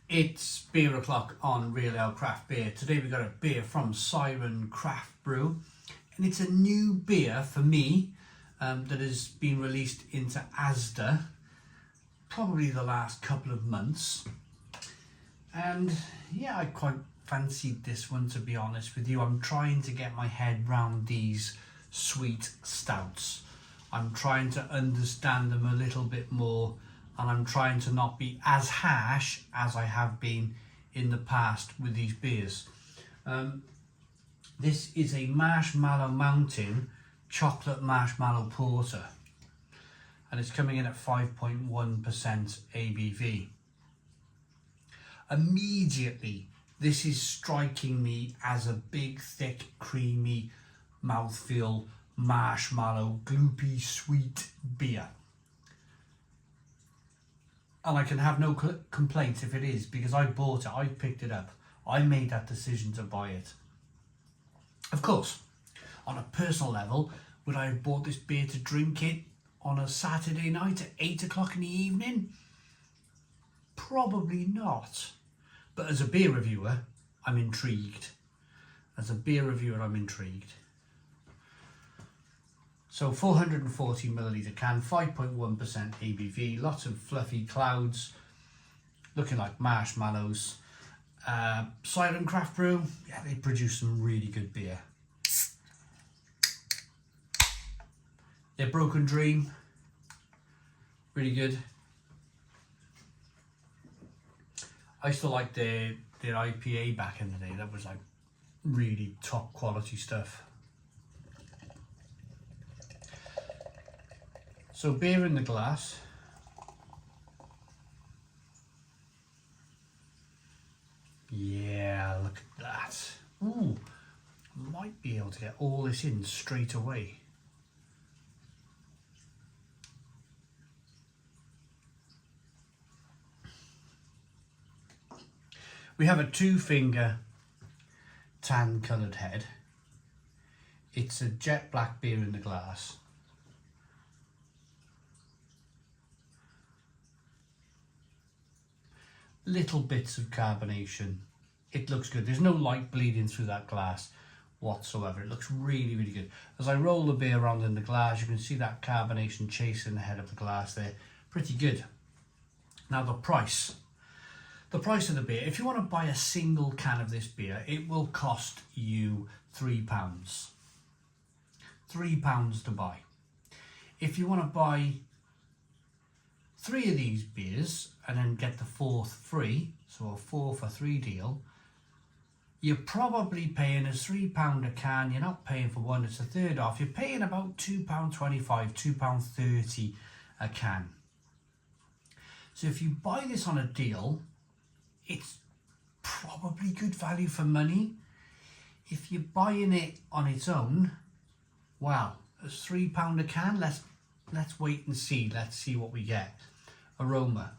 It's beer o'clock on Real Ale Craft Beer. Today we've got a beer from Siren Craft Brew, and it's a new beer for me that has been released into Asda probably the last couple of months. And yeah, I quite fancied this one, to be honest with you. I'm trying to get my head round these sweet stouts. I'm trying to understand them a little bit more, and I'm trying to not be as harsh as I have been in the past with these beers. This is a Marshmallow Mountain chocolate marshmallow porter, and it's coming in at 5.1% ABV. Immediately, this is striking me as a big, thick, creamy, mouthfeel, marshmallow, gloopy, sweet beer. And I can have no complaints if it is, because I bought it, I picked it up. I made that decision to buy it. Of course, on a personal level, would I have bought this beer to drink it on a Saturday night at 8 o'clock in the evening? Probably not. But as a beer reviewer, I'm intrigued. As a beer reviewer, I'm intrigued. So 440 milliliter can, 5.1% ABV, lots of fluffy clouds, looking like marshmallows. Siren Craft Brew, yeah, they produce some really good beer. Their Broken Dream, really good. I used to like their IPA back in the day. That was like really top quality stuff. So beer in the glass. Yeah, look at that. Ooh, might be able to get all this in straight away. We have a 2-finger tan coloured head. It's a jet black beer in the glass. Little bits of carbonation. It looks good. There's no light bleeding through that glass whatsoever. It looks really, really good. As I roll the beer around in the glass, you can see that carbonation chasing the head of the glass there. Pretty good. Now the price. The price of the beer, if you want to buy a single can of this beer, it will cost you £3. £3 to buy. If you want to buy 3 of these beers and then get the 4th free, so a 4 for 3 deal, you're probably paying us £3 a can. You're not paying for one, it's a third off. You're paying about £2.25, £2.30 a can. So if you buy this on a deal, it's probably good value for money. If you're buying it on its own, well, it's £3 a can. Let's wait and see. Let's see what we get. Aroma.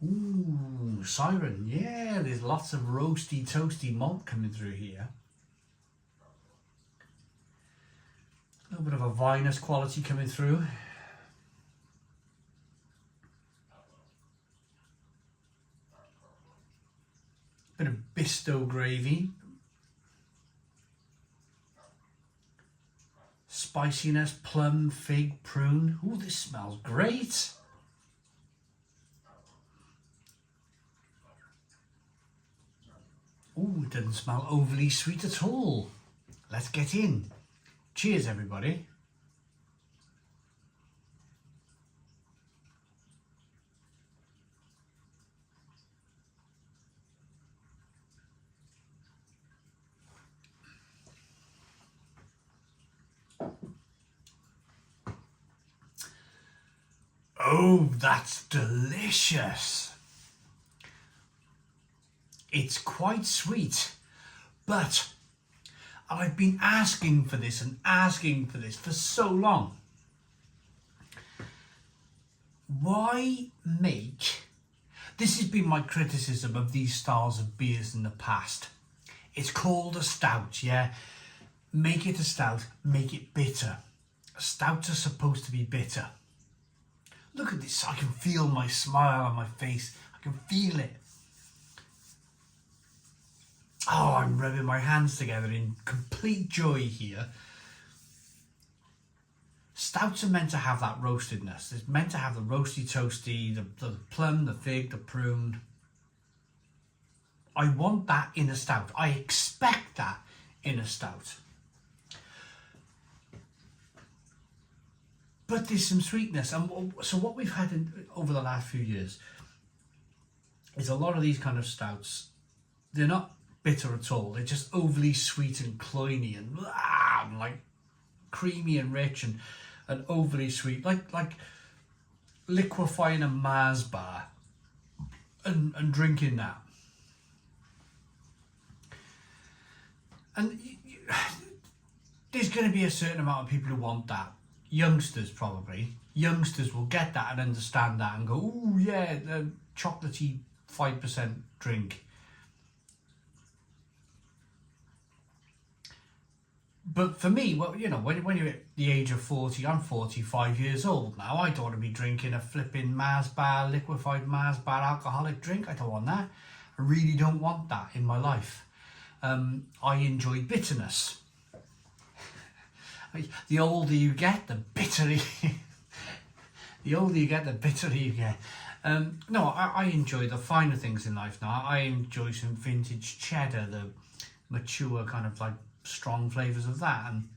Ooh, Siren. Yeah, there's lots of roasty, toasty malt coming through here. A little bit of a vinous quality coming through. Bit of Bisto gravy. Spiciness, plum, fig, prune. Ooh, this smells great. Ooh, it doesn't smell overly sweet at all. Let's get in. Cheers, everybody. Oh, that's delicious. It's quite sweet, but I've been asking for this and asking for this for so long. Why make... This has been my criticism of these styles of beers in the past. It's called a stout, yeah? Make it a stout, make it bitter. Stouts are supposed to be bitter. Look at this, I can feel my smile on my face. I can feel it. Oh, I'm rubbing my hands together in complete joy here. Stouts are meant to have that roastedness. It's meant to have the roasty toasty, the plum, the fig, the prune. I want that in a stout. I expect that in a stout. But there's some sweetness. And so what we've had over the last few years is a lot of these kind of stouts, they're not bitter at all. They're just overly sweet and cloyny and like creamy and rich and overly sweet, like liquefying a Mars bar and drinking that. And there's going to be a certain amount of people who want that. Youngsters probably. Youngsters will get that and understand that and go, oh yeah, the chocolatey 5% drink. But for me, well, you know, when you're at the age of 40, I'm 45 years old now. I don't want to be drinking a flipping Mars bar, liquefied Mars bar alcoholic drink. I don't want that. I really don't want that in my life. I enjoy bitterness. The older you get, the bitterer. The older you get, the bitterer you get. No, I enjoy the finer things in life now. I enjoy some vintage cheddar, the mature kind of like strong flavours of that. And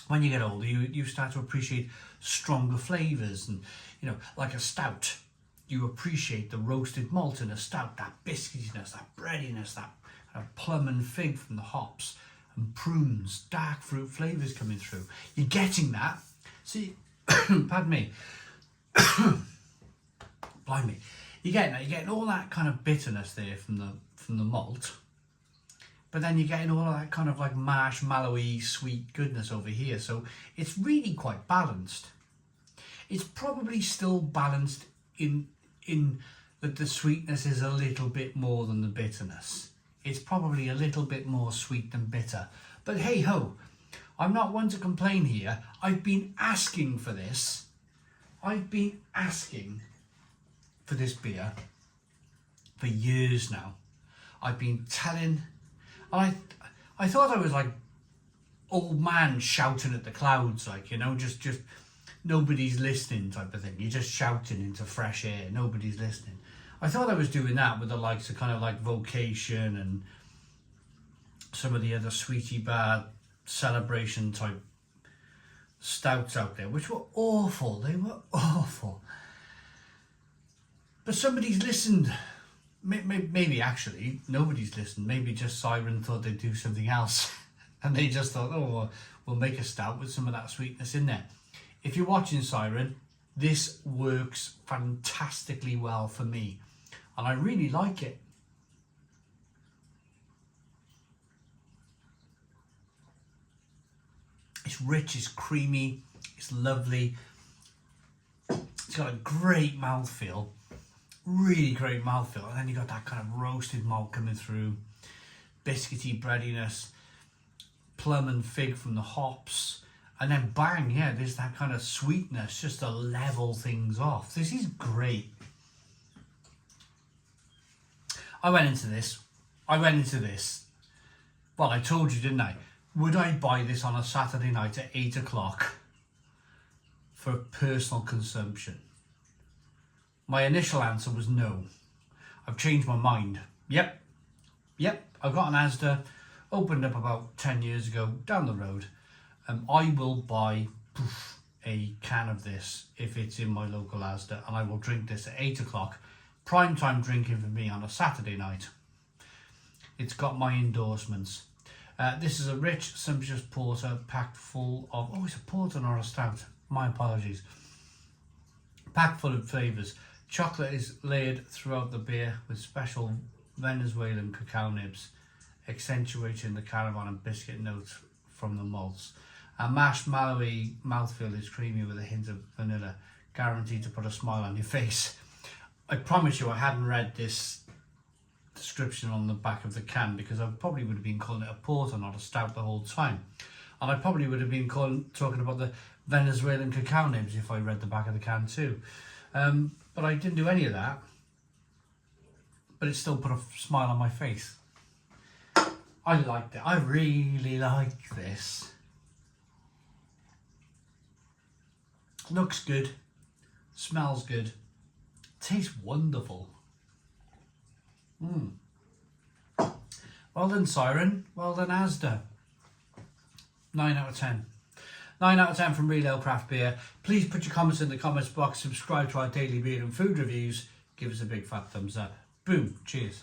when you get older, you start to appreciate stronger flavours. And, you know, like a stout, you appreciate the roasted malt in a stout, that biscuitiness, that breadiness, that kind of plum and fig from the hops, and prunes, dark fruit flavours coming through. You're getting that. See, pardon me. Blimey. You're getting all that kind of bitterness there from the malt. But then you're getting all of that kind of like marshmallowy sweet goodness over here. So it's really quite balanced. It's probably still balanced in that the sweetness is a little bit more than the bitterness. It's probably a little bit more sweet than bitter. But hey ho, I'm not one to complain here. I've been asking for this. I've been asking for this beer for years now. I've been telling... I thought I was like old man shouting at the clouds, like, you know, just nobody's listening type of thing. You're just shouting into fresh air, nobody's listening. I thought I was doing that with the likes of kind of like Vocation and some of the other sweetie bar celebration type stouts out there, which were awful. They were awful. But somebody's listened. Maybe actually nobody's listened. Maybe just Siren thought they'd do something else and they just thought, oh, well, we'll make a stout with some of that sweetness in there. If you're watching Siren, this works fantastically well for me and I really like it. It's rich, it's creamy, it's lovely. It's got a great mouthfeel. Really great mouthfeel, and then you got that kind of roasted malt coming through, biscuity breadiness, plum and fig from the hops, and then bang, yeah, there's that kind of sweetness just to level things off. This is great. I went into this, well, I told you, didn't I? Would I buy this on a Saturday night at 8 o'clock for personal consumption? My initial answer was no. I've changed my mind. Yep, I've got an Asda, opened up about 10 years ago, down the road. I will buy a can of this if it's in my local Asda, and I will drink this at 8 o'clock. Prime time drinking for me on a Saturday night. It's got my endorsements. This is a rich, sumptuous porter packed full of... Oh, it's a porter, not a stout. My apologies. Packed full of flavours. Chocolate is layered throughout the beer with special Venezuelan cacao nibs, accentuating the caramel and biscuit notes from the malts. A marshmallowy mouthfeel is creamy with a hint of vanilla, guaranteed to put a smile on your face. I promise you I hadn't read this description on the back of the can because I probably would have been calling it a porter, not a stout the whole time. And I probably would have been talking about the Venezuelan cacao nibs if I read the back of the can too. But I didn't do any of that. But it still put a smile on my face. I liked it. I really like this. Looks good. Smells good. Tastes wonderful. Well done, Siren. Well done, Asda. 9 out of 10. 9 out of 10 from Real Ale Craft Beer. Please put your comments in the comments box. Subscribe to our daily beer and food reviews. Give us a big fat thumbs up. Boom. Cheers.